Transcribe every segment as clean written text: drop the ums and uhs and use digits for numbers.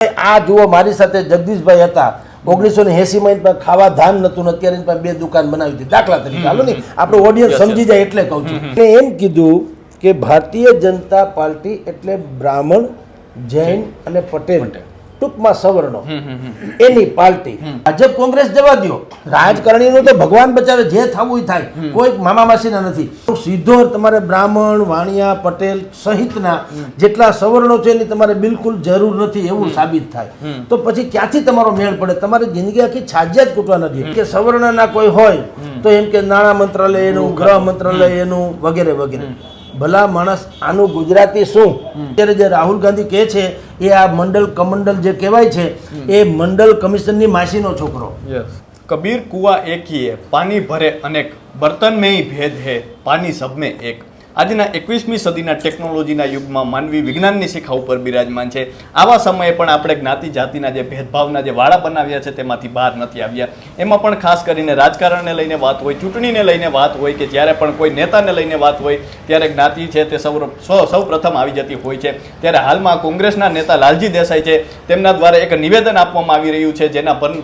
આ જુઓ મારી સાથે જગદીશભાઈ હતા 1980 માં ખાવા ધાન નતું ને અત્યારે બે દુકાન બનાવી હતી દાખલા તરીકે હાલો ને આપણું ઓડિયન્સ સમજી જાય એટલે કહું છું એમ કીધું કે ભારતીય જનતા પાર્ટી એટલે બ્રાહ્મણ જૈન અને પટેલ ટૂંકમાં સવર્ણો એની પાર્ટી ભાજપ કોંગ્રેસ જવા દો રાજકારણીનું તો ભગવાન બચાવે જે થવું થાય કોઈ મામા માસીના નથી સીધો તમારે બ્રાહ્મણ વાણિયા પટેલ સહિતના જેટલા સવર્ણો છે એની તમારે બિલકુલ જરૂર નથી એવું સાબિત થાય તો પછી ક્યાંથી તમારો મેળ પડે તમારી જિંદગી આખી છાજ્યા જ કૂટવા નથી કે સવર્ણના કોઈ હોય તો એમ કે નાણાં મંત્રાલય એનું ગૃહ મંત્રાલય એનું વગેરે વગેરે ભલા માણસ આનું ગુજરાતી શું અત્યારે જે રાહુલ ગાંધી કહે છે એ આ મંડળ કમંડલ જે કહેવાય છે એ મંડળ કમિશનની માસીનો છોકરો કબીર કુઆ એક ही है पानी भरे अनेक बर्तन में ही भेद है पानी सब में एक આજના 21મી સદીના ટેકનોલોજીના યુગમાં માનવી વિજ્ઞાનની શિખા ઉપર બિરાજમાન છે આવા સમયે પણ આપણે જ્ઞાતિ જાતિના જે ભેદભાવના જે વાળા બનાવ્યા છે તેમાંથી બહાર નથી આવ્યા એમાં પણ ખાસ કરીને રાજકારણને લઈને વાત હોય ચૂંટણીને લઈને વાત હોય કે જ્યારે પણ કોઈ નેતાને લઈને વાત હોય ત્યારે જ્ઞાતિ છે તે સૌ પ્રથમ આવી જતી હોય છે ત્યારે હાલમાં કોંગ્રેસના નેતા લાલજી દેસાઈ છે તેમના દ્વારા એક નિવેદન આપવામાં આવી રહ્યું છે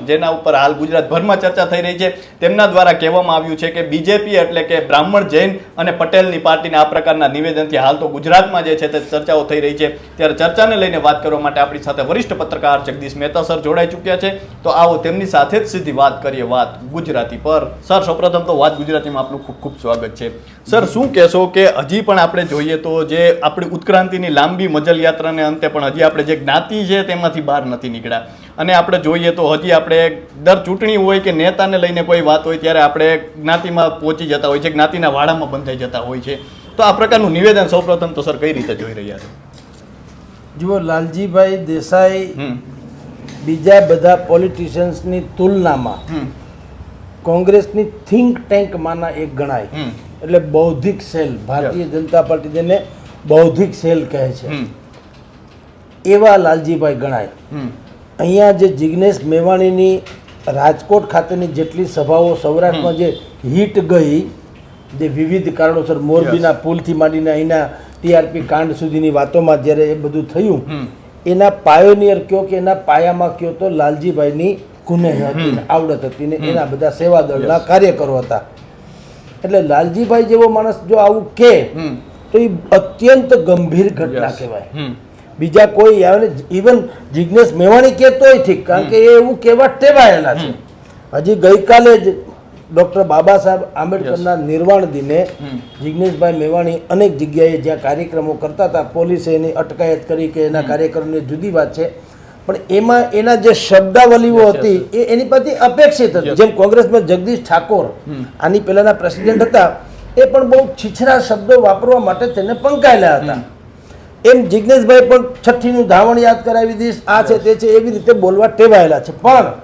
જેના ઉપર હાલ ગુજરાતભરમાં ચર્ચા થઈ રહી છે તેમના દ્વારા કહેવામાં આવ્યું છે કે બીજેપી એટલે કે બ્રાહ્મણ જૈન અને પટેલની પાર્ટીને આ પ્રકારના નિવેદનથી હાલ તો ગુજરાતમાં જે છે તે ચર્ચાઓ થઈ રહી છે ત્યારે ચર્ચાને લઈને વાત કરવા માટે આપણી સાથે વરિષ્ઠ પત્રકાર જગદીશ મહેતા સર જોડાઈ ચૂક્યા છે તો આવો તેમની સાથે જ સીધી વાત કરીએ વાત ગુજરાતી પર સર સૌપ્રથમ તો વાત ગુજરાતીમાં આપનું ખૂબ ખૂબ સ્વાગત છે સર શું કહેશો કે હજી પણ આપણે જોઈએ તો જે આપણી ઉત્ક્રાંતિની લાંબી મજલ યાત્રાને અંતે પણ હજી આપણે જે જ્ઞાતિ છે તેમાંથી બહાર નથી નીકળ્યા અને આપણે જોઈએ તો હજી આપણે દર ચૂંટણી હોય કે નેતાને લઈને કોઈ વાત હોય ત્યારે આપણે જ્ઞાતિમાં પહોંચી જતા હોય છે જ્ઞાતિના વાડામાં બંધાઈ જતા હોય છે તો આ પ્રકારનું નિવેદન સૌપ્રથમ તો સર કઈ રીતે જોઈ રહ્યા છે જુઓ લાલજીભાઈ દેસાઈ બીજા બધા પોલિટિશિયન્સની તુલનામાં કોંગ્રેસની થિંક ટેન્કમાંના એક ગણાય એટલે બૌદ્ધિક સેલ ભારતીય જનતા પાર્ટી જેને બૌદ્ધિક સેલ કહે છે એવા લાલજીભાઈ ગણાય અહીંયા જે જિગ્નેશ મેવાણીની રાજકોટ ખાતેની જેટલી સભાઓ સૌરાષ્ટ્રમાં જે હિટ ગઈ જે વિવિધ કારણોસર મોરબીના પુલથી માંડીને અહીંના ટીઆરપી કાંડ સુધીની વાતોમાં જ્યારે એ બધું થયું એના પાયોનિયર કયો કે એના પાયામાં કયો તો લાલજીભાઈની કુનેહ હતી ને આવડત હતી ને એના બધા સેવાદળના કાર્યકરો હતા એટલે લાલજીભાઈ જેવો માણસ જો આવું કે તો એ અત્યંત ગંભીર ઘટના કહેવાય બીજા કોઈ આવે ને ઇવન જિગ્નેશ મેવાણી કહેતોય ઠીક કારણ કે એ એવું કહેવા ટેવાયેલા છે હજી ગઈકાલે જ ડૉક્ટર બાબા સાહેબ આંબેડકરના નિર્વાણ દિને જિગ્નેશભાઈ મેવાણી અનેક જગ્યાએ જ્યાં કાર્યક્રમો કરતા હતા પોલીસે એની અટકાયત કરી કે એના કાર્યક્રમની જુદી વાત છે પણ એમાં એના જે શબ્દાવલીઓ હતી એ એની પરથી અપેક્ષિત હતી જેમ કોંગ્રેસમાં જગદીશ ઠાકોર આની પહેલાના પ્રેસિડેન્ટ હતા એ પણ બહુ છીછરા શબ્દો વાપરવા માટે તેને પંકાયેલા હતા એમ જિગ્નેશભાઈ પણ છઠ્ઠીનું ધાવણ યાદ કરાવી દઈશ આ છે તે છે એવી રીતે બોલવા ટેવાયેલા છે પણ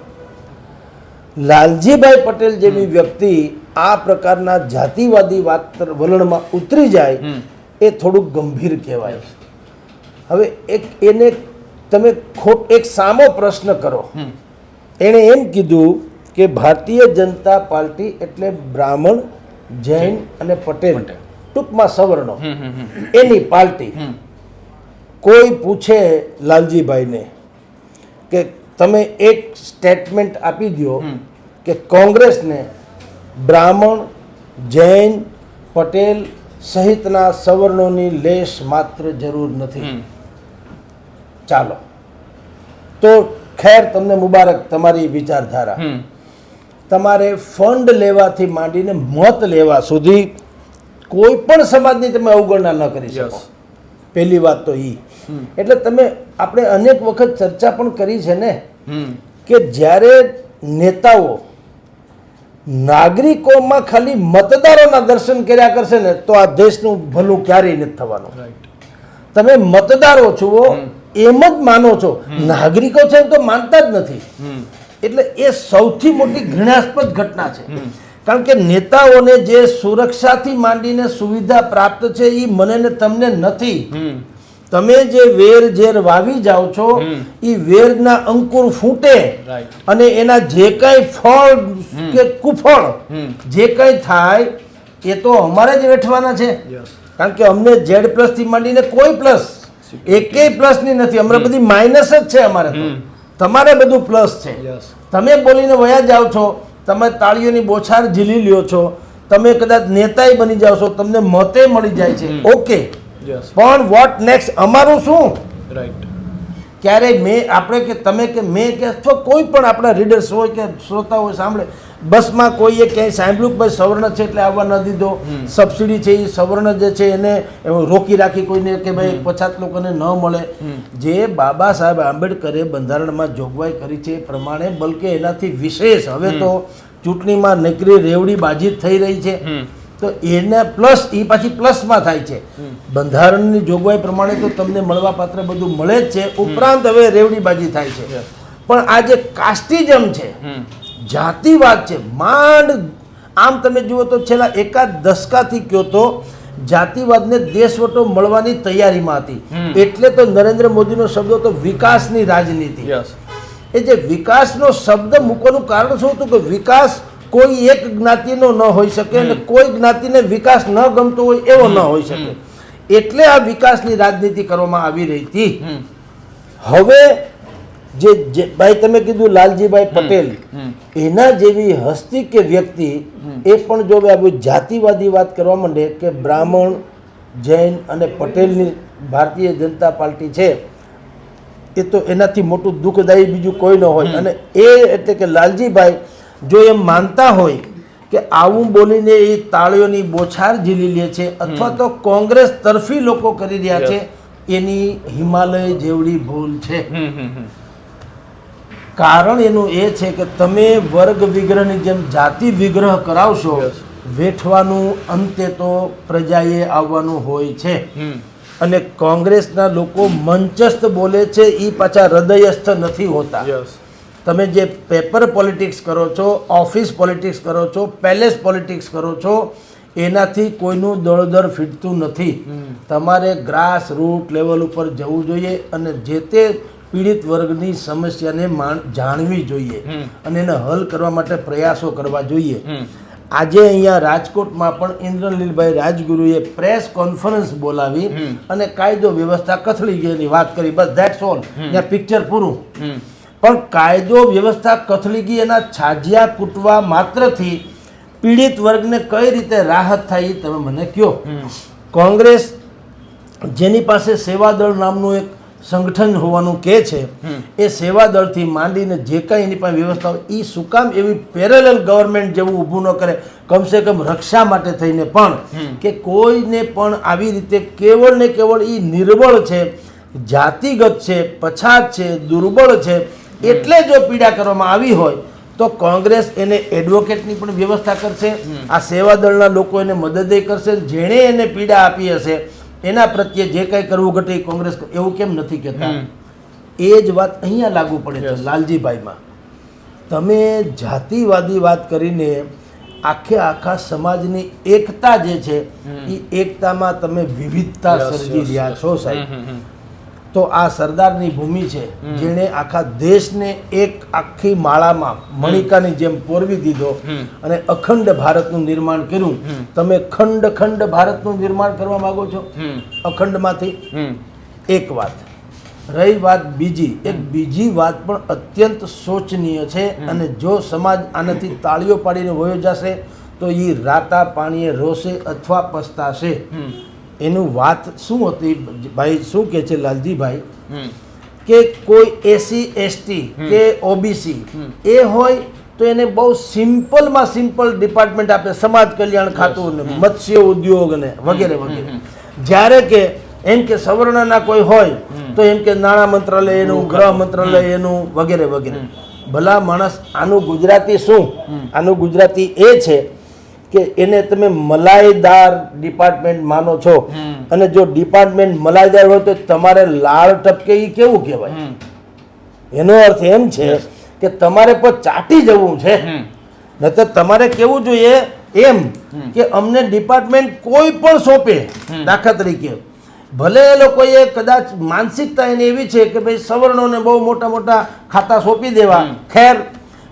લાલજીભાઈ પટેલ જેવી વ્યક્તિ આ પ્રકારના જાતિવાદી વાત વલણમાં ઉતરી જાય એ થોડુંક ગંભીર કહેવાય હવે એને તમે એક સામો પ્રશ્ન કરો એણે એમ કીધું કે ભારતીય જનતા પાર્ટી એટલે બ્રાહ્મણ જૈન અને પટેલ ટૂંકમાં સવર્ણો એની પાર્ટી કોઈ પૂછે લાલજીભાઈને કે તમે એક સ્ટેટમેન્ટ આપી દો કે કોંગ્રેસને બ્રાહ્મણ જૈન પટેલ સહિતના સવર્ણોની લેશ માત્ર જરૂર નથી ચાલો તો ખેર તમને મુબારક તમારી વિચારધારા તમારે ફંડ લેવાથી માંડીને મત લેવા સુધી કોઈ પણ સમાજની તમે અવગણના ન કરી શકો પહેલી વાત તો ઈ એટલે તમે આપણે અનેક વખત ચર્ચા પણ કરી છે ને કે જ્યારે નેતાઓ નાગરિકોમાં ખાલી મતદારોના દર્શન કર્યા કરશે ને તો આ દેશનું ભલું ક્યારેય નથી થવાનું તમે મતદારો છો એમ જ માનો છો નાગરિકો છે એમ તો માનતા જ નથી એટલે એ સૌથી મોટી ઘૃણાસ્પદ ઘટના છે કારણ કે નેતાઓને જે સુરક્ષાથી માંડીને સુવિધા પ્રાપ્ત છે એ મને ને તમને નથી તમે જે વેર ઝેર વાવી જાઓ છો એ વેરના અંકુર ફૂટે અને એના જે કઈ ફળ કે કુફળ જે કઈ થાય એ તો અમારે જ વેઠવાના છે કારણ કે અમને Z+ થી માંડીને કોઈ પ્લસ એકેય પ્લસની નથી, અમારે બધી માઇનસ જ છે. અમારે તો તમારે બધું પ્લસ છે. તમે બોલીને વયા જાઓ છો, તમે તાળીઓની બોછાર ઝીલી લ્યો છો, તમે કદાચ નેતાય બની જાઓ છો, તમને મતે મળી જાય છે, ઓકે. પણ વોટ નેક્સ્ટ અમારું શું? રાઈટ. ક્યારેય મેં આપણે કે તમે કે મેં કે અથવા કોઈ પણ આપણા રીડર્સ હોય કે શ્રોતા હોય સાંભળે, બસમાં કોઈએ ક્યાંય સાંભળ્યું કે ભાઈ સવર્ણ છે એટલે આવવા ન દીધો, સબસિડી છે એ સવર્ણ જે છે એને રોકી રાખી કોઈને કે ભાઈ પછાત લોકોને ન મળે. જે બાબા સાહેબ આંબેડકરે બંધારણમાં જોગવાઈ કરી છે એ પ્રમાણે, બલકે એનાથી વિશેષ હવે તો ચૂંટણીમાં નકરી રેવડી બાજી થઈ રહી છે, તો એને પ્લસ એ પાછી પ્લસમાં થાય છે. બંધારણની જોગવાઈ પ્રમાણે તો તમને મળવાપાત્ર બધું મળે જ છે, ઉપરાંત હવે રેવડીબાજી થાય છે. પણ આ જે કાસ્ટિઝમ છે, જાતિવાદ છે, માંડ આમ તમે જુઓ તો છેલ્લા એકાદ દશકાથી કયો તો જાતિવાદને દેશવટો મળવાની તૈયારીમાં હતી. એટલે તો નરેન્દ્ર મોદીનો શબ્દ તો વિકાસની રાજનીતિ. એ જે વિકાસનો શબ્દ મૂકવાનું કારણ શું હતું કે વિકાસ કોઈ એક જ્ઞાતિનો ન હોઈ શકે અને કોઈ જ્ઞાતિને વિકાસ ન ગમતો હોય એવો ન હોઈ શકે. એટલે આ વિકાસની રાજનીતિ કરવામાં આવી રહી હતી. હવે જે ભાઈ તમે કીધું લાલજીભાઈ પટેલ, એના જેવી હસ્તી કે વ્યક્તિ એ પણ જો જાતિવાદી વાત કરવા માંડે કે બ્રાહ્મણ, જૈન અને પટેલની ભારતીય જનતા પાર્ટી છે, એ તો એનાથી મોટું દુઃખદાયી બીજું કોઈ ન હોય. અને એ એટલે કે લાલજીભાઈ જો એમ માનતા હોય કે આવું બોલીને એ તાળીઓની બોછાર ઝીલી લે છે અથવા તો કોંગ્રેસ તરફી લોકો કરી રહ્યા છે, એની હિમાલય જેવડી ભૂલ છે. કારણ એનું એ છે કે તમે વર્ગ વિગ્રહની જેમ જાતિ વિગ્રહ કરાવશો, વેઠવાનું અંતે તો પ્રજાએ આવવાનું હોય છે. અને કોંગ્રેસના લોકો મંચસ્થ બોલે છે, એ પાછા હૃદયસ્થ નથી હોતા. તમે જે પેપર પોલિટિક્સ કરો છો, ઓફિસ પોલિટિક્સ કરો છો, પેલેસ પોલિટિક્સ કરો છો, એનાથી કોઈનું દળદર ફીટતું નથી. તમારે ગ્રાસ રૂટ લેવલ ઉપર જવું જોઈએ અને જે તે પીડિત વર્ગની સમસ્યાને જાણવી જોઈએ અને એને હલ કરવા માટે પ્રયાસો કરવા જોઈએ. આજે અહીંયા રાજકોટમાં પણ ઇન્દ્રનીલભાઈ રાજગુરુએ પ્રેસ કોન્ફરન્સ બોલાવી અને કાયદો વ્યવસ્થા કથળી ગઈ વાત કરી, બસ ધેટ્સ ઓલ. ત્યાં પિક્ચર પૂરું. પણ કાયદો વ્યવસ્થા કથળી ગઈ એના છાજિયા કૂટવા માત્રથી પીડિત વર્ગને કઈ રીતે રાહત થાય એ તમે મને કહો. કોંગ્રેસ જેની પાસે સેવાદળ નામનું એક સંગઠન હોવાનું કહે છે, એ સેવાદળથી માંડીને જે કાંઈ એની પાસે વ્યવસ્થા હોય એ શું કામ એવી પેરેલલ ગવર્મેન્ટ જેવું ઊભું ન કરે, કમસે કમ રક્ષા માટે થઈને પણ, કે કોઈને પણ આવી રીતે કેવળ ને કેવળ એ નિર્બળ છે, જાતિગત છે, પછાત છે, દુર્બળ છે, એટલે જો પીડા કરવામાં આવી હોય તો કોંગ્રેસ એને એડવોકેટની પણ વ્યવસ્થા કરશે, આ સેવાદળના લોકો એને મદદ કરશે, જેણે એને પીડા આપી હશે એના પ્રત્યે જે કંઈ કરવું ઘટે કોંગ્રેસ એવું કેમ નથી કહેતા? એ જ વાત અહીંયા લાગુ પડે છે લાલજીભાઈમાં. તમે જાતિવાદી વાત કરીને આખા સમાજની એકતા જે છે એ એકતામાં તમે વિવિધતા સર્જી રહ્યા છો સાહેબ. તો આ સરદારની ભૂમિ છે, જેણે આખા દેશને એક આખી માળામાં મણિકાની જેમ પોરવી દીધો અને અખંડ ભારતનું નિર્માણ કર્યું. તમે ખંડ ખંડ ભારતનું નિર્માણ કરવા માંગો છો અખંડમાંથી. એક વાત રહી. વાત બીજી, એક બીજી વાત પણ અત્યંત શોચનીય છે અને જો સમાજ આનાથી તાળીઓ પાડીને વયો જશે તો એ રાતા પાણીએ રોશે અથવા પસ્તાશે. એનું વાત શું હતી ભાઈ, શું કે છે લાલજીભાઈ કે કોઈ SC ST કે OBC એ હોય તો એને બહુ સિમ્પલમાં સિમ્પલ ડિપાર્ટમેન્ટ આપે, સમાજ કલ્યાણ ખાતું ને મત્સ્ય ઉદ્યોગ ને વગેરે વગેરે. જ્યારે કે એમ કે સવર્ણના કોઈ હોય તો એમ કે નાણાં મંત્રાલય એનું, ગૃહ મંત્રાલય એનું વગેરે વગેરે. ભલા માણસ, આનું ગુજરાતી શું? આનું ગુજરાતી એ છે કે એને તમે મલાઈદાર ડિપાર્ટમેન્ટ માનો છો, અને જો ડિપાર્ટમેન્ટ મલાઈદાર હોય તો તમારે લાળ ટપકે એ કેવું કહેવાય? એનો અર્થ એમ છે કે તમારે પણ ચાટી જવું છે. નહીતર તમારે કેવું જોઈએ એમ કે અમને ડિપાર્ટમેન્ટ કોઈ પણ સોંપે, દાખલા તરીકે ભલે એ લોકોએ કદાચ માનસિકતા એની એવી છે કે ભાઈ સવર્ણોને બહુ મોટા મોટા ખાતા સોંપી દેવા, ખેર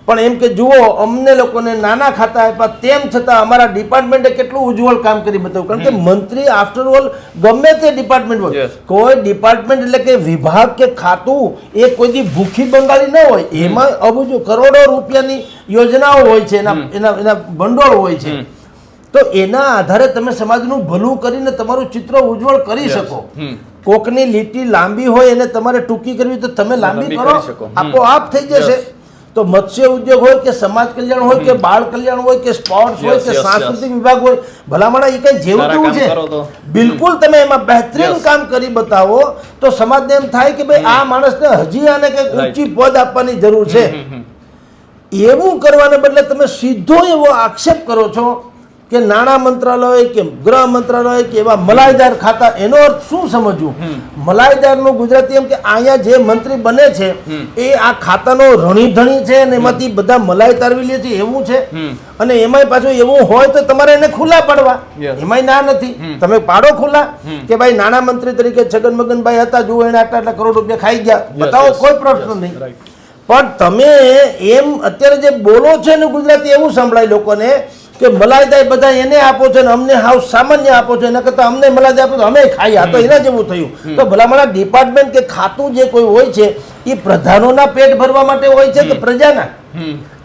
પણ એમ કે જુઓ અમને લોકોને નાના ખાતા આપ્યા તેમ છતાં અમારા ડિપાર્ટમેન્ટે કેટલું ઉજ્જવળ કામ કરી બતાવ્યું. કારણ કે મંત્રી આફ્ટર ઓલ ગમે તે ડિપાર્ટમેન્ટ હોય, કોઈ ડિપાર્ટમેન્ટ એટલે કે વિભાગ કે ખાતું એ કોઈ દી ભૂખી બંગાળી ન હોય. એમાં અબજો કરોડો રૂપિયાની યોજનાઓ હોય છે, એના ભંડોળ હોય છે. તો એના આધારે તમે સમાજનું ભલું કરીને તમારું ચિત્ર ઉજ્જવળ કરી શકો. કોકની લીટી લાંબી હોય એને તમારે ટૂંકી કરવી તો તમે લાંબી કરો, આપોઆપ થઈ જશે. તો મત્સ્ય ઉદ્યોગ હોય કે સમાજ કલ્યાણ હોય કે બાળ કલ્યાણ હોય કે સ્પોર્ટ્સ હોય કે સાંસ્કૃતિક વિભાગ હોય, ભલામણ એ કઈ જેવું તેવું છે. બિલકુલ તમે એમાં બહેતરીન કામ કરી બતાવો તો સમાજને એમ થાય કે ભાઈ આ માણસને હજી આને કંઈક ઊંચી પદ આપવાની જરૂર છે. એવું કરવાને બદલે તમે સીધો એવો આક્ષેપ કરો છો કે નાણાં મંત્રાલય કે ગૃહ મંત્રાલય કે એવા મલાઈદાર ખાતા. એનો અર્થ શું સમજવું? મલાઈદારનું ગુજરાતી એમ કે અહીંયા જે મંત્રી બને છે એ આ ખાતાનો રણીધણી છે અને એમાંથી બધા મલાઈ તારવી લે છે એવું છે. અને એમાંય પાછું એવું હોય તો તમારે એને ખુલ્લા પાડવા, એમાંય ના નથી. તમે પાડો ખુલ્લા કે ભાઈ નાણાં મંત્રી તરીકે છગન મગનભાઈ હતા, જુઓ એને આટલા કરોડ રૂપિયા ખાઈ ગયા, બતાવો, કોઈ પ્રશ્ન નહીં. પણ તમે એમ અત્યારે જે બોલો છો ને ગુજરાતી એવું સંભળાય લોકોને કે મલાઈદાય બધા એને આપો છો ને અમને હાવ સામાન્ય આપો છો, એના કરતાં અમને મલાઈદાય આપો તો અમે ખાઈ. આ તો એના જેવું થયું. તો ભલામણા ડિપાર્ટમેન્ટ કે ખાતું જે કોઈ હોય છે એ પ્રધાનોના પેટ ભરવા માટે હોય છે કે પ્રજાના?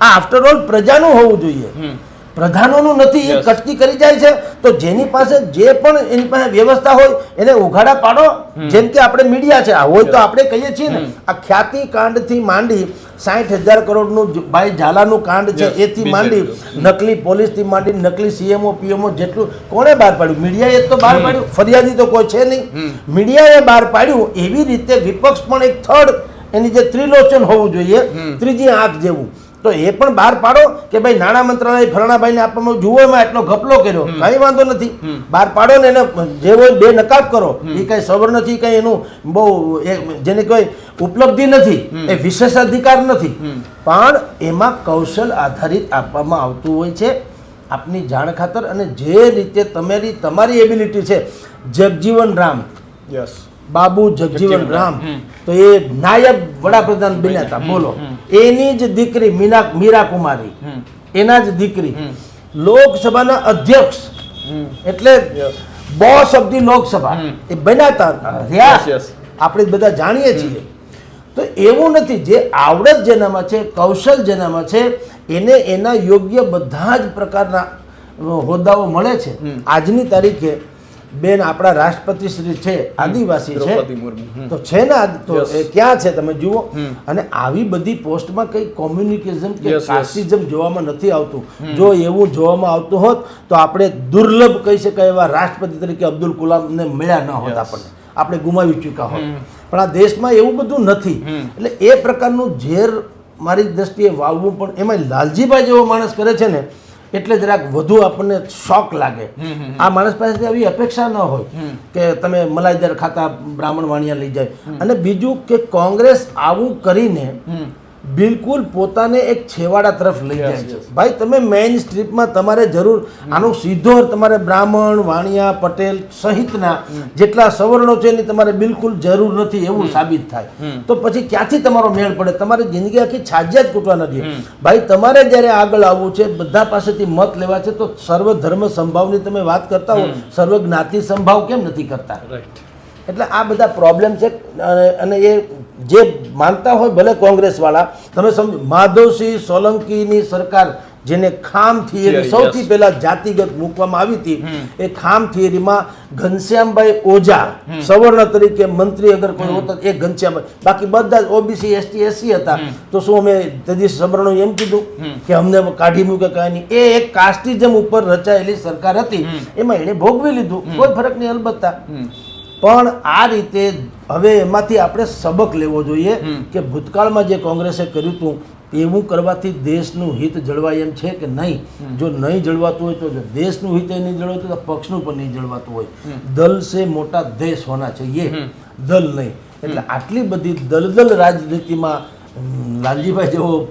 આ આફ્ટર ઓલ પ્રજાનું હોવું જોઈએ, પ્રધાનોનું નથી. એ કટકી કરી જાય છે. તો જેની પાસે જે પણ એની પાસે વ્યવસ્થા હોય એને ઉઘાડા પાડો. જેમ કે આપણે મીડિયા છે, આ હોય તો આપણે કહીએ છીએ ને આ ખ્યાતિ કાંડથી માંડી 60,000 કરોડનું ભાઈ ઝાલાનું કાંડ છે એથી માંડી નકલી પોલીસથી માંડી નકલી સીએમઓ પીએમઓ જેટલું કોણે બહાર પાડ્યું? મીડિયાએ તો બહાર પાડ્યું. ફરિયાદી તો કોઈ છે નહીં, મીડિયાએ બહાર પાડ્યું. એવી રીતે વિપક્ષ પણ એક થર્ડ એની જે ત્રિલોચન હોવું જોઈએ, ત્રીજી આંખ જેવું, તો એ પણ બહાર પાડો કે ભાઈ નાણાં મંત્રાલય ફલાણાભાઈને આપવામાં જુઓ એમાં એટલો ઘપલો કર્યો, કઈ વાંધો નથી, બહાર પાડો ને એને જે હોય બે નકાબ કરો. એ કઈ સબર નથી, કઈ એનું બહુ જેને કોઈ ઉપલબ્ધિ નથી, એ વિશેષાધિકાર નથી. પણ એમાં કૌશલ આધારિત આપવામાં આવતું હોય છે આપની જાણ ખાતર. અને જે રીતે તમારી એબિલિટી છે. જગજીવન રામ, બાબુ જગજીવન રામ તો એ નાયબ વડાપ્રધાન બન્યા હતા, બોલો. એની જ દીકરી મીરા કુમારી, એના જ દીકરી લોકસભાના અધ્યક્ષ એટલે બોસ ઓફ ધી લોકસભા એ બન્યા હતા, રહ્યા. આપણે બધા જાણીએ છીએ. તો એવું નથી, જે આવડત જેનામાં છે, કૌશલ જેનામાં છે, એને એના યોગ્ય બધા જ પ્રકારના હોદ્દાઓ મળે છે. આજની તારીખે બેન આપણા રાષ્ટ્રપતિ શ્રી છે, આદિવાસી છે, તો છે ને, તો એ ક્યાં છે તમે જુઓ. અને આવી બધી પોસ્ટમાં કઈ કોમ્યુનિકેશન કે કાસ્ટિઝમ જોવામાં નથી આવતું. જો એવું જોવામાં આવતું હોત તો આપણે દુર્લભ કહી શકાય એવા રાષ્ટ્રપતિ તરીકે અબ્દુલ કલામને મળ્યા ન હોત, આપણે ગુમાવી ચૂક્યા હોત. પણ આ દેશમાં એવું બધું નથી. એટલે એ પ્રકારનું ઝેર મારી દ્રષ્ટિએ વાવવું પણ એમાં લાલજીભાઈ જેવો માણસ કરે છે ને એટલે જરાક વધુ આપણને શોક લાગે. આ માણસ પાસેથી આવી અપેક્ષા ન હોય કે તમે મલાઈદાર ખાતા બ્રાહ્મણ વાણિયા લઈ જાય. અને બીજું કે કોંગ્રેસ આવું કરીને બિલકુલ પોતાને એક છેવાડા તરફ લઈ જાય છે. ભાઈ તમે મેઇન સ્ટ્રીપમાં તમારે જરૂર આનો સીધો તમારે બ્રાહ્મણ વાણિયા પટેલ સહિતના જેટલા સવર્ણો છે એની તમારે બિલકુલ જરૂર નથી એવું સાબિત થાય તો પછી ક્યાંથી તમારો મેળ પડે? તમારી જિંદગી આખી છાજ્યા જ કૂટવા નથી. ભાઈ તમારે જ્યારે આગળ આવવું છે, બધા પાસેથી મત લેવા છે, તો સર્વ ધર્મ સંભાવની તમે વાત કરતા હો, સર્વ જ્ઞાતિ સંભાવ કેમ નથી કરતા? એટલે આ બધા પ્રોબ્લેમ છે. અને એ જે માનતા હોય ભલે કોંગ્રેસવાળા, તમે સમજો માધવસિંહ સોલંકીની સરકાર જેને ખામ થિયરી સૌથી પહેલા જાતિગત મૂકવામાં આવી હતી, એ ખામ થિયરીમાં ઘનશ્યામભાઈ ઓઝા સવર્ણ તરીકે મંત્રી અગર કોઈ હોતા એ ઘનશ્યામભાઈ, બાકી બધા જ ઓબીસી એસટી એસસી હતા. તો શું અમે તેદી સવર્ણો એમ કીધું કે અમને કાઢી મૂકે? કાંઈ નહીં. એ એક કાસ્ટિઝમ ઉપર રચાયેલી સરકાર હતી, એમાં એને ભોગવી લીધું, કોઈ ફરક નહીં અલબત્તા. પણ આ રીતે હવે એમાંથી આપણે સબક લેવો જોઈએ કે ભૂતકાળમાં જે કોંગ્રેસે કર્યું હતું એવું કરવાથી દેશનું હિત જળવાય એમ છે કે નહીં? જો નહીં જળવાતું હોય તો દેશનું હિત નહીં જળવાતું તો પક્ષનું પણ નહીં જળવાતું હોય. દલ સે મોટા દેશ હોના चाहिए, દલ નહીં. એટલે આટલી બધી દલદલ રાજનીતિમાં લાલજીભાઈ જેવો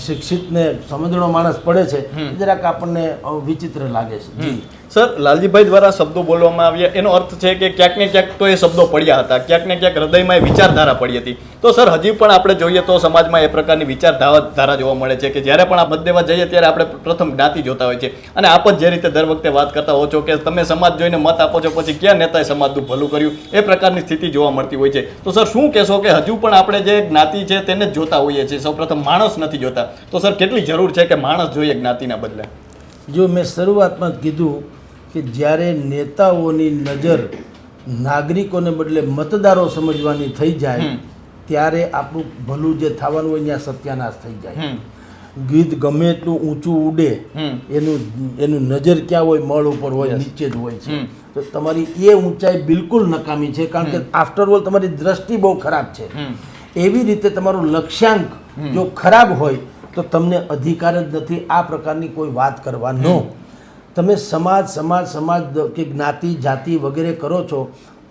શિક્ષિત ને સમજણો માણસ પડે છે, જરાક આપણને વિચિત્ર લાગે છે. જી સર, લાલજીભાઈ દ્વારા શબ્દો બોલવામાં આવ્યા એનો અર્થ છે કે ક્યાંક ને ક્યાંક તો એ શબ્દો પડ્યા હતા, ક્યાંક ને ક્યાંક હૃદયમાં એ વિચારધારા પડી હતી. તો સર, હજી પણ આપણે જોઈએ તો સમાજમાં એ પ્રકારની વિચારધારા જોવા મળે છે કે જ્યારે પણ આ મત દેવા જઈએ ત્યારે આપણે પ્રથમ જ્ઞાતિ જોતા હોય છે. અને આપ જ જે રીતે દર વખતે વાત કરતા હો છો કે તમે સમાજ જોઈને મત આપો છો, પછી ક્યાં નેતાએ સમાજનું ભલું કર્યું, એ પ્રકારની સ્થિતિ જોવા મળતી હોય છે. તો સર, શું કહેશો કે હજુ પણ આપણે જે જ્ઞાતિ છે તેને જ જોતા હોઈએ છીએ, સૌપ્રથમ માણસ નથી જોતા. તો સર, કેટલી જરૂર છે કે માણસ જોઈએ જ્ઞાતિના બદલે? જો મેં શરૂઆતમાં જ કીધું કે જ્યારે નેતાઓની નજર નાગરિકોને બદલે મતદારો સમજવાની થઈ જાય ત્યારે આપણું ભલું જે થવાનું હોય ત્યાં સત્યાનાશ થઈ જાય. ગીત ગમે એટલું ઊંચું ઉડે, એનું નજર ક્યાં હોય? મળ ઉપર હોય, નીચે જ હોય છે. તો તમારી એ ઊંચાઈ બિલકુલ નકામી છે, કારણ કે આફ્ટર ઓલ તમારી દ્રષ્ટિ બહુ ખરાબ છે. એવી રીતે તમારું લક્ષ્યાંક જો ખરાબ હોય તો તમને અધિકાર જ નથી આ પ્રકારની કોઈ વાત કરવાનો. તમે સમાજ કે જ્ઞાતિ જાતિ વગેરે કરો છો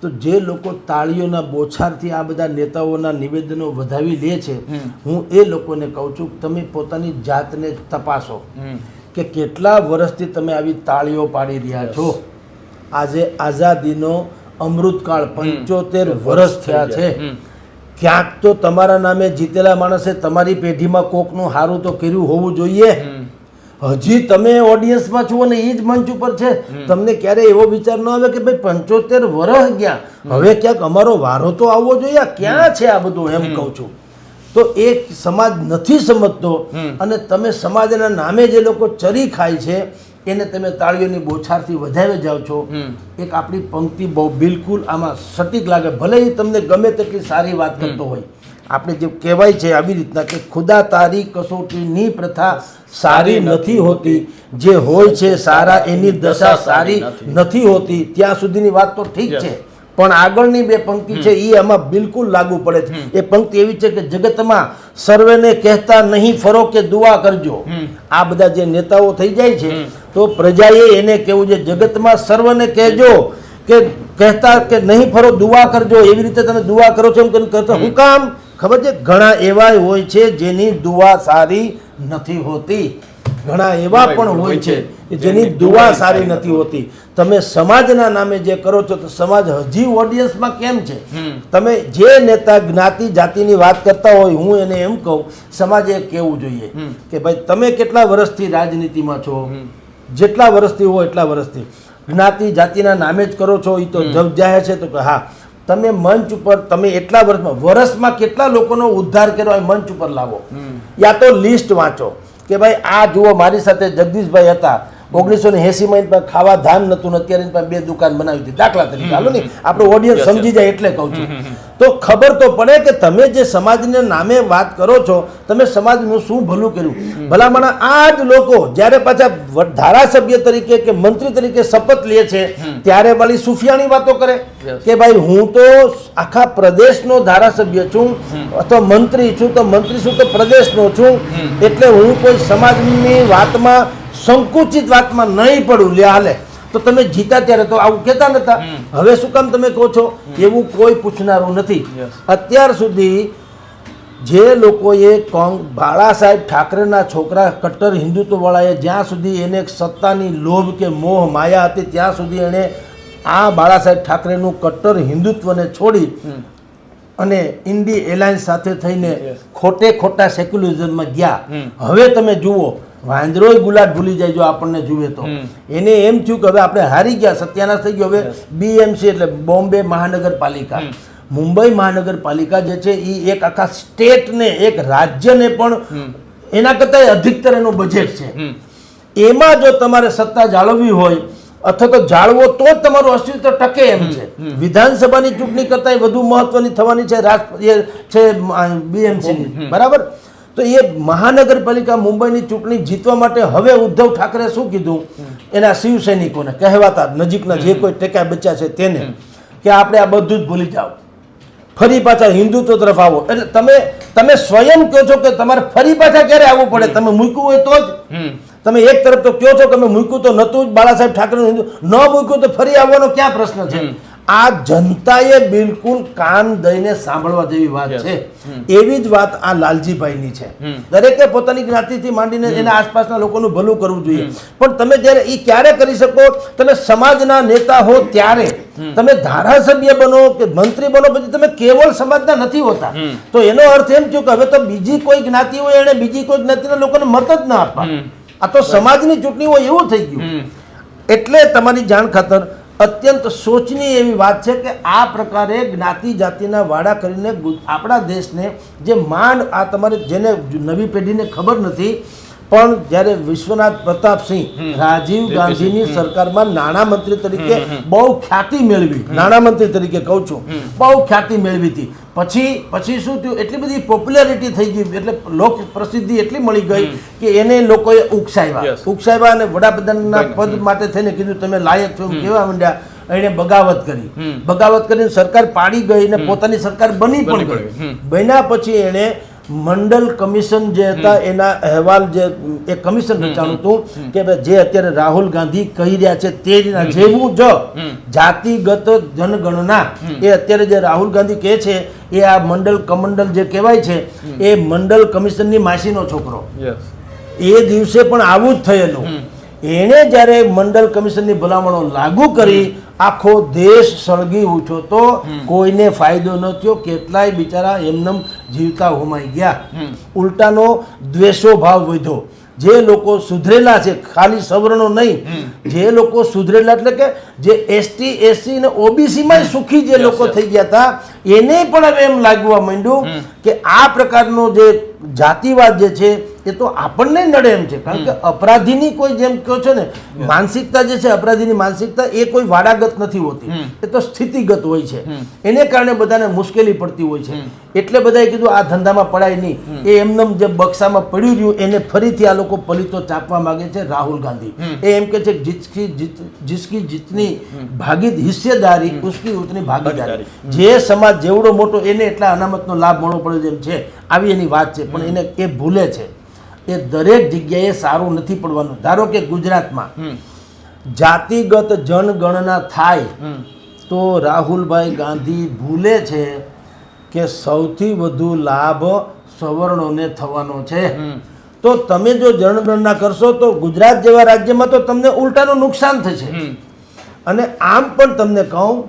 તો જે લોકો તાળીઓના બોછારથી આ બધા નેતાઓના નિવેદનો વધાવી લે છે, હું એ લોકોને કહું છું તમે પોતાની જાતને તપાસો કે કેટલા વર્ષથી તમે આવી તાળીઓ પાડી રહ્યા છો. આજે આઝાદીનો અમૃતકાળ 75 વર્ષ થયા છે. ક્યાંક તો તમારા નામે જીતેલા માણસે તમારી પેઢીમાં કોકનું સારું તો કર્યું હોવું જોઈએ. હજી તમે ઓડિયન્સમાં છો અને એ જ મંચ ઉપર છે. તમને ક્યારે એવો વિચાર ન આવે કે ભાઈ 75 વર્ષ ગયા, હવે ક્યાંક અમારો વારો તો આવવો જોઈએ? ક્યાં છે આ બધું? એમ કહું છું. તો એ સમાજ નથી સમજતો અને તમે સમાજના નામે જે લોકો ચરી ખાય છે એને તમે તાળીઓની બોછારથી વધારે જાઓ છો. એક આપણી પંક્તિ બહુ બિલકુલ આમાં સટીક લાગે, ભલે એ તમને ગમે તેટલી સારી વાત કરતો હોય. આપણે જે કહેવાય છે આવી રીતના કે ખુદા તારી કસોટીની પ્રથા સારી નથી હોતી, જે હોય છે સારા એની દશા સારી નથી હોતી. ત્યાં સુધીની વાત તો ઠીક છે, પણ આગળની બે પંક્તિ છે એ આમાં બિલકુલ લાગુ પડે છે. એ પંક્તિ એવી છે કે જગતમાં સર્વેને કહેતા નહીં ફરો કે દુઆ કરજો. આ બધા જે નેતાઓ થઈ જાય છે તો પ્રજાએ એને કહેવું છે જગતમાં સર્વને કહેજો કે કહેતા કે નહીં ફરો દુઆ કરજો. એવી રીતે તમે દુઆ કરો છો એમ કરતા હું કામ ખબર છે? ઘણા એવા હોય છે જેની દુઆ સારી નથી હોતી. ઘણા એવા પણ હોય છે જેની દુઆ સારી નથી હોતી. તમે સમાજના નામે જે કરો છો તો સમાજ હજી ઓડિયન્સમાં કેમ છે? તમે જે નેતા જ્ઞાતિ જાતિની વાત કરતા હોય હું એને એમ કહું સમાજે કહેવું જોઈએ કે ભાઈ તમે કેટલા વર્ષથી રાજનીતિમાં છો, જેટલા વર્ષથી હોય એટલા વર્ષથી જ્ઞાતિ જાતિના નામે જ કરો છો એ તો જગ જાહેર છે. તો હા, તમે મંચ ઉપર તમે એટલા વર્ષમાં કેટલા લોકોનો ઉદ્ધાર કર્યો એ મંચ ઉપર લાવો, યા તો લિસ્ટ વાંચો કે ભાઈ આ જુઓ મારી સાથે જગદીશભાઈ હતા 1980 માં ખાવા ધાન નતું, અત્યારે 2 દુકાન બનાવી હતી. દાખલા તરીકે હાલો ને, આપણું ઓડિયન્સ સમજી જાય એટલે કહું છું. તો ખબર તો પડે કે તમે જે સમાજના નામે વાત કરો છો તમે સમાજનું શું ભલું કર્યું. ભલામણા આ જ લોકો જ્યારે પાછા ધારાસભ્ય તરીકે કે મંત્રી તરીકે શપથ લે છે ત્યારે વાળી સુફિયાની વાતો કરે કે ભાઈ હું તો આખા પ્રદેશનો ધારાસભ્ય છું અથવા મંત્રી છું, તો મંત્રી છું તો પ્રદેશનો છું, એટલે હું કોઈ સમાજની વાતમાં સંકુચિત વાતમાં નહીં પડું. લે હાલે તો તમે જીતા ત્યારે તો આવું કહેતા નતા, હવે શું કામ તમે કહો છો? એવું કોઈ પૂછનારું નથી. અત્યાર સુધી જે લોકોએ બાળા સાહેબ ઠાકરેના છોકરા કટ્ટર હિન્દુત્વવાળાએ જ્યાં સુધી એને સત્તાની લોભ કે મોહ માયા હતી ત્યાં સુધી એણે આ બાળા સાહેબ ઠાકરેનું કટ્ટર હિન્દુત્વને છોડી અને ઇન્ડી એલાયન્સ સાથે થઈને ખોટા સેક્યુલરિઝમમાં ગયા. હવે તમે જુઓ વાંદરોય ગુલાટ ભૂલી જાય જો આપણને જુએ તો. એને એમ થયું કે હવે આપણે હારી ગયા, સત્યાનાશ થઈ ગયો. હવે BMC એટલે બોમ્બે મહાનગરપાલિકા, મુંબઈ મહાનગરપાલિકા જે છે એ એક આખા સ્ટેટને એક રાજ્યને પણ એના કરતાં અધિકતર એનું બજેટ છે. એમાં જો તમારે સત્તા જાળવવી હોય અથવા તો જાળવો તો જ તમારું અસ્તિત્વ ટકે એમ છે. વિધાનસભાની ચૂંટણી કરતાં વધુ મહત્વની થવાની છે BMC ની, બરાબર? તો એ મહાનગરપાલિકા મુંબઈની ચૂંટણી જીતવા માટે હવે ઉદ્ધવ ઠાકરે શું કીધું એના શિવસૈનિકોને કહેવાતા નજીકના જે કોઈ ટેકા બચ્યા છે તેને કે આપણે આ બધું જ ભૂલી જાઓ, ફરી પાછા હિન્દુત્વ તરફ આવો. એટલે તમે સ્વયં કહો છો કે તમારે ફરી પાછા ક્યારે આવવું પડે? તમે મૂક્યું હોય તો જ. તમે એક તરફ તો કહો છો કે મેં મૂક્યું તો નહોતું જ બાળા સાહેબ ઠાકરેનું, ન મૂક્યું તો ફરી આવવાનો ક્યાં પ્રશ્ન છે? આ જનતાએ બિલકુલ કાન દઈને સાંભળવા જેવી વાત છે. એવી જ વાત આ લાલજીભાઈની છે. દરેકે પોતાની જ્ઞાતિથી માંડીને એના આસપાસના લોકોનું ભલું કરવું જોઈએ, પણ તમે જ્યારે એ ક્યારે કરી શકો, તમે સમાજના નેતા હો ત્યારે. તમે ધારાસભ્ય બનો કે મંત્રી બનો પછી તમે કેવળ સમાજના નથી હોતા. તો એનો અર્થ એમ થયો કે હવે તો બીજી કોઈ જ્ઞાતિ હોય એને બીજી કોઈ જ્ઞાતિના લોકોને મત જ ના આપવા. આ તો સમાજની ચૂંટણી હોય એવું થઈ ગયું. એટલે તમારી જાણ ખાતર અત્યંત શોચનીય એવી વાત છે કે આ પ્રકારે જ્ઞાતિ જાતિના વાડા કરીને આપણા દેશને જે માંડ આ તમારે જેને નવી પેઢીને ખબર નથી, પણ જ્યારે વિશ્વનાથ પ્રતાપસિંહ રાજીવ ગાંધીની સરકારમાં નાણામંત્રી તરીકે બહુ ખ્યાતિ મેળવી, નાણામંત્રી તરીકે કહું છું, બહુ ખ્યાતિ મેળવી હતી. પછી શું થયું, એટલી બધી પોપ્યુલારિટી થઈ ગઈ, એટલે લોક પ્રસિદ્ધિ એટલી મળી ગઈ કે એને લોકોએ ઉકસાવ્યા અને વડાપ્રધાનના પદ માટે થઈને કીધું તમે લાયક છો એમ કહેવા માંડ્યા. એને બગાવત કરીને સરકાર પાડી ગઈ ને પોતાની સરકાર બની પણ ગઈ. બન્યા પછી એને મંડળ કમિશન જે હતા એના અહેવાલ જે એક કમિશન રચાણું હતું કે જે અત્યારે રાહુલ ગાંધી કહી રહ્યા છે તે જેવું જ જાતિગત જનગણના એ અત્યારે જે રાહુલ ગાંધી કહે છે એ આ મંડળ કમંડલ જે કહેવાય છે એ મંડળ કમિશનની માસીનો છોકરો. એ દિવસે પણ આવું જ થયેલું. એણે જ્યારે મંડળ કમિશનની ભલામણો લાગુ કરી આખો દેશ સળગી ઉઠ્યો તો કોઈને ફાયદો ન થયો. કેટલાય બિચારા એમનેમ જીવતા હોમાઈ ગયા. ઉલટાનો દ્વેષો ભાવ વધ્યો. જે લોકો સુધરેલા છે, ખાલી સવર્ણો નહીં, જે લોકો સુધરેલા એટલે કે જે એસટી એસસી ને ઓબીસીમાં સુખી જે લોકો થઈ ગયા હતા એને પણ હવે એમ લાગવા માંડ્યું કે આ પ્રકારનો જે જાતિવાદ જે છે એ તો આપણને નડે એમ છે. કારણ કે અપરાધીની કોઈ જેમ કહો છો ને માનસિકતા જે છે, અપરાધીની માનસિકતા એ કોઈ વાડાગત નથી હોતી, એ તો સ્થિતિગત હોય છે. એને કારણે બધાને મુશ્કેલી પડતી હોય છે. એટલે બધાએ કીધું આ ધંધામાં પડાય નહીં. એ એમનેમ જે બક્સામાં પડ્યું રહ્યું એને ફરીથી આ લોકો પલિતો ચાપવા માંગે છે. રાહુલ ગાંધી એ એમ કે છે જિસકી જીતની ભાગીદ હિસ્સેદારી ઉસકી ઉતની ભાગીદારી. જે સમાજ જેવડો મોટો એને એટલા અનામતનો લાભ મળવો પડે જેમ છે, આવી એની વાત છે. પણ એને એ ભૂલે છે. એ દરેક જગ્યાએ સારું નથી પડવાનું. ધારો કે ગુજરાતમાં જાતિગત જનગણના થાય તો રાહુલભાઈ ગાંધી ભૂલે છે કે સૌથી વધુ લાભ સવર્ણોને થવાનો છે. તો તમે જો જનગણના કરશો તો ગુજરાત જેવા રાજ્યમાં તો તમને ઉલટાનું નુકસાન થશે. અને આમ પણ તમને કહું,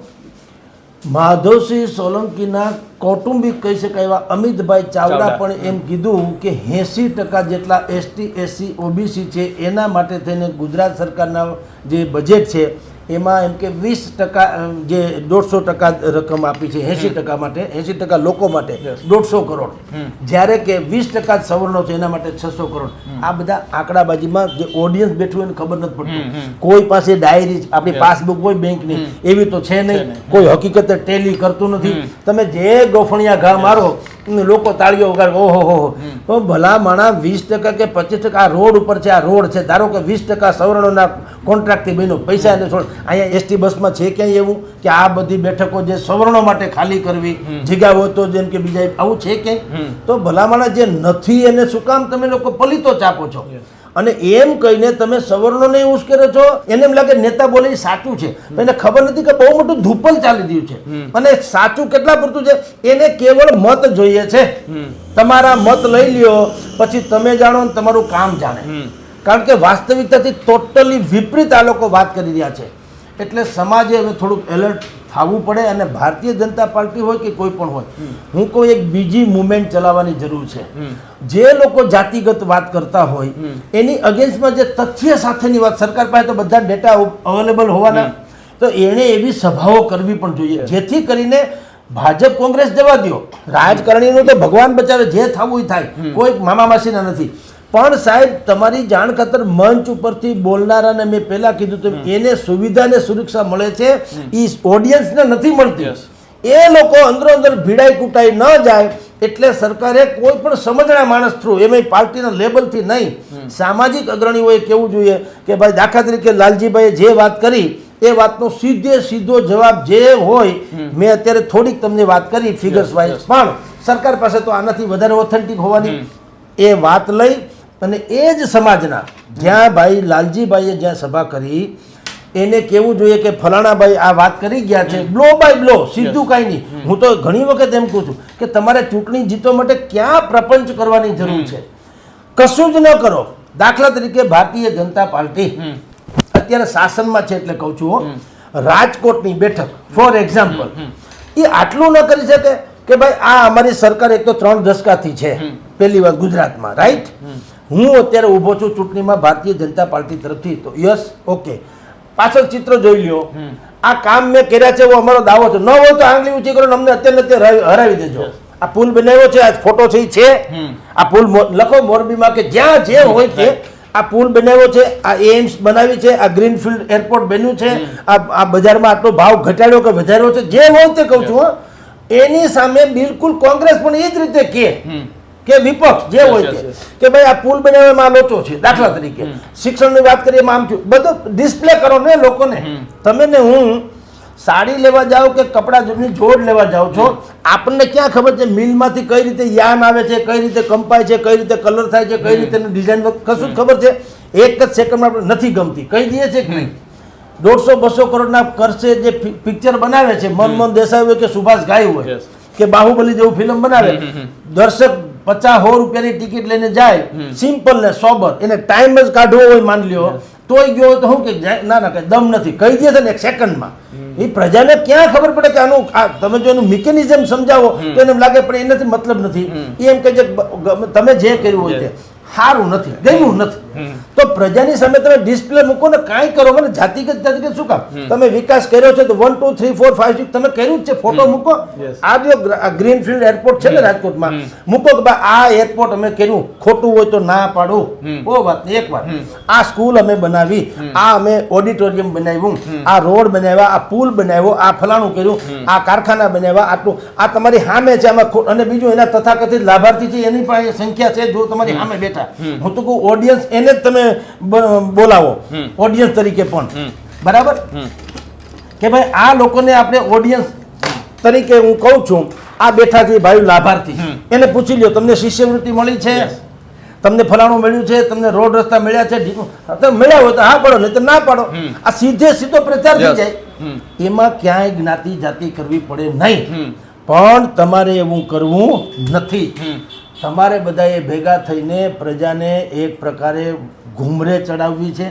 માધવસિંહ સોલંકીના કૌટુંબિક કહી શકાય એવા અમિતભાઈ ચાવડા પણ એમ કીધું કે 80% જેટલા એસટી એસસી ઓબીસી છે એના માટે થઈને ગુજરાત સરકારના જે બજેટ છે એમાં એમ કે 20% જે 150% રકમ આપી છે 80% માટે, 80% લોકો માટે 150 કરોડ, જ્યારે કે 20% સવર્ણો છે એના માટે 600 કરોડ. આ બધા આંકડાબાજીમાં જે ઓડિયન્સ બેઠું એને ખબર નથી પડતું. કોઈ પાસે ડાયરી આપણી પાસબુક હોય બેંકની એવી તો છે નહીં. કોઈ હકીકતે ટેલી કરતું નથી. તમે જે ગોફણિયા ઘા મારો લોકો તાળીઓ વગાડ, ઓહો હો. ભલા માણા 20% કે 25% આ રોડ ઉપર છે, આ રોડ છે, ધારો કે 20% સવર્ણોના કોન્ટ્રાક્ટથી બન્યો, પૈસા એને છોડ. અહીંયા એસટી બસમાં છે ક્યાંય એવું કે આ બધી બેઠકો જે સવર્ણો માટે ખાલી કરવી, જગ્યા હોય તો જેમ કે બીજા આવું છે ક્યાંય? તો ભલા માણા જે નથી એને શું કામ તમે લોકો પલિતો ચાપો છો? અને એમ કહીને તમે સવર્ણોને ઉશ્કેરો છો. એને એમ લાગે નેતા બોલે એ સાચું છે, એને ખબર નથી કે બહુ મોટું ધૂપલ ચાલી રહ્યું છે. અને સાચું કેટલા પૂરતું છે, એને કેવળ મત જોઈએ છે. તમારા મત લઈ લ્યો પછી તમે જાણો ને તમારું કામ જાણે. કારણ કે વાસ્તવિકતાથી ટોટલી વિપરીત આ લોકો વાત કરી રહ્યા છે. એટલે સમાજે હવે થોડુંક એલર્ટ થવું પડે. અને ભારતીય જનતા પાર્ટી હોય કે કોઈ પણ હોય, હું કોઈ એક બીજી મુવમેન્ટ ચલાવવાની જરૂર છે. જે લોકો જાતિગત વાત કરતા હોય એની અગેન્સ્ટમાં જે તથ્ય સાથેની વાત, સરકાર પાસે તો બધા ડેટા અવેલેબલ હોવાના, તો એણે એવી સભાઓ કરવી પણ જોઈએ જેથી કરીને ભાજપ કોંગ્રેસ જવા દો, રાજકારણીનું તો ભગવાન બચાવે, જે થવું એ થાય, કોઈ મામા માસીના નથી. પણ સાહેબ તમારી જાણ ખાતર મંચ ઉપરથી બોલનારાને મેં પહેલા કીધું તો એને સુવિધા ને સુરક્ષા મળે છે, એ ઓડિયન્સને નથી મળતી. એ લોકો અંદરો અંદર ભીડાઈ કૂટાઈ ન જાય એટલે સરકારે કોઈ પણ સમજણા માણસ થ્રુ, એમાં પાર્ટીના લેબલથી નહીં, સામાજિક અગ્રણીઓએ કહેવું જોઈએ કે ભાઈ દાખલા તરીકે લાલજીભાઈએ જે વાત કરી એ વાતનો સીધો જવાબ જે હોય, મેં અત્યારે થોડીક તમને વાત કરી ફિગર્સ વાઇઝ, પણ સરકાર પાસે તો આનાથી વધારે ઓથેન્ટિક હોવાની એ વાત લઈ અને એ જ સમાજના જ્યાં ભાઈ લાલજીભાઈએ જ્યાં સભા કરી એને કેવું જોઈએ કે ફલાણાભાઈ આ વાત કરી ગયા છે, બ્લો બાય બ્લો, સીધું કાંઈ નહીં. હું તો ઘણી વખત એમ કહું છું કે તમારે ચૂંટણી જીતવા માટે ક્યાં પ્રપંચ કરવાની જરૂર છે, કશું જ ન કરો. દાખલા તરીકે ભારતીય જનતા પાર્ટી અત્યારે શાસનમાં છે, એટલે કહું છું રાજકોટની બેઠક ફોર એક્ઝામ્પલ, એ આટલું ન કરી શકે કે ભાઈ આ અમારી સરકાર એક તો 3 દશકાથી છે, પહેલી વાર ગુજરાતમાં, રાઈટ. હું અત્યારે ઊભો છું ચૂંટણીમાં ભારતીય જનતા પાર્ટી તરફથી, તો યસ, ઓકે, પાછળ ચિત્ર જોઈ લ્યો, આ કામ મેં કર્યા છે એવો અમારો દાવો છે. ન હોય તો આંગળી ઊંચી કરો, અમને અત્યારે હરાવી દેજો. આ પુલ બનાવ્યો છે, આ ફોટો છે, આ પુલ લખો મોરબીમાં કે જ્યાં જે હોય તે આ પુલ બનાવ્યો છે, આ એમ્સ બનાવી છે, આ ગ્રીનફિલ્ડ એરપોર્ટ બન્યું છે, આ બજારમાં આટલો ભાવ ઘટાડ્યો કે વધાર્યો છે, જે હોય તે કહું છું. એની સામે બિલકુલ કોંગ્રેસ પણ એ જ રીતે કે વિપક્ષ જે હોય તે કે ભાઈ આ પુલ બનાવવામાં લોચો છે, દાખલા તરીકે શિક્ષણની વાત કરીએ આમ થયું, બધું ડિસ્પ્લે કરો ને લોકોને. તમે ને હું સાડી લેવા જાઓ કે કપડાની જોડ લેવા જાઓ છો, આપણને ક્યાં ખબર છે મિલમાંથી કઈ રીતે યાન આવે છે, કઈ રીતે કંપાય છે, કઈ રીતે કલર થાય છે, કઈ રીતે ડિઝાઇન, કશું જ ખબર છે. એક જ સેકન્ડમાં આપણે નથી ગમતી, કહી દઈએ છે કે નહીં. 150-200 કરોડના ખર્ચે જે પિક્ચર બનાવે છે, મનમોહન દેસાઈ હોય કે સુભાષ ઘાઈ હોય કે બાહુબલી જેવું ફિલ્મ બનાવે, દર્શક 50-100 રૂપિયાની ટિકિટ લઈને જાય, સિમ્પલ ને સોબર, એને ટાઈમ જ કાઢવો હોય માન લ્યો, તોય ગયો હોય તો શું કે ના ના કઈ દમ નથી, કહી દે છે ને 1 સેકન્ડમાં. એ પ્રજાને ક્યાં ખબર પડે કે આનું તમે જો એનું મિકેનિઝમ સમજાવો તો એને લાગે પણ એનાથી મતલબ નથી, એમ કહે છે તમે જે કર્યું હોય તે સારું નથી, ગમ્યું નથી. તો પ્રજાની સામે તમે ડિસ્પ્લે મૂકો ને કાંઈ કરો, મને જાતિગત શું કામ? તમે વિકાસ કર્યો છે તો 1 2 3 4 5 6 તમે કર્યું જ છે, ફોટો મૂકો. આ જો ગ્રીનફિલ્ડ એરપોર્ટ છે ને રાજકોટમાં, મૂકો કે ભાઈ આ એરપોર્ટ અમે કર્યું, ખોટું હોય તો ના પાડું, બહુ વાત નહીં. એક વાર આ સ્કૂલ અમે બનાવી, આ અમે ઓડિટોરિયમ બનાવ્યું, આ રોડ બનાવ્યા, આ પુલ બનાવ્યો, આ ફલાણું કર્યું, આ કારખાના બનાવ્યા, આટલું આ તમારી સામે છે આમાં. અને બીજું એના તથાકથિત લાભાર્થી છે એની પાસે સંખ્યા છે, જો તમારી સામે બેઠા. હું તો કહું ઓડિયન્સ એને જ તમે બોલાવો ઓડિયન્સ તરીકે પણ, બરાબર કે ભાઈ આ લોકોને આપણે ઓડિયન્સ તરીકે હું કહું છું. આ બેઠા છે ભાઈ લાભાર્થી, એને પૂછી લ્યો તમને શિષ્યવૃત્તિ મળી છે, તમને ફલાણું મળ્યું છે, તમને રોડ રસ્તા મળ્યા છે, તમે મળ્યા હોય તો હા પાડો, નહીં તો ના પાડો. આ સીધો પ્રચાર થઈ જાય. એમાં ક્યાંય જ્ઞાતિ જાતિ કરવી પડે નહીં, પણ તમારે એવું કરવું નથી. તમારે બધાએ ભેગા થઈને પ્રજાને એક પ્રકારે ઘૂમરે ચડાવવી છે,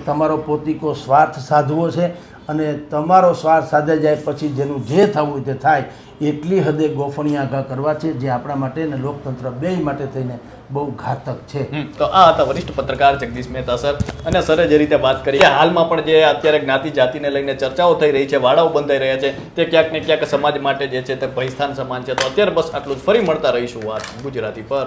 તમારો પોતીકો સ્વાર્થ સાધવો છે, અને તમારો સ્વાર્થ સાધે જાય પછી જેનું જે થવું તે થાય એટલી હદે ગોફણિયા ઘા કરવા છે, જે આપણા માટે અને લોકતંત્ર બેય માટે થઈને બહુ ઘાતક છે. તો આ હતા વરિષ્ઠ પત્રકાર જગદીશ મહેતા સર, અને સરે જે રીતે વાત કરી હાલમાં પણ જે અત્યારે જ્ઞાતિ જાતિને લઈને ચર્ચાઓ થઈ રહી છે, વાડાઓ બંધાઈ રહ્યા છે, તે ક્યાંક ને ક્યાંક સમાજ માટે જે છે તે ભયસ્થાન સમાન છે. તો અત્યારે બસ આટલું જ, ફરી મળતા રહીશું વાત ગુજરાતી પર.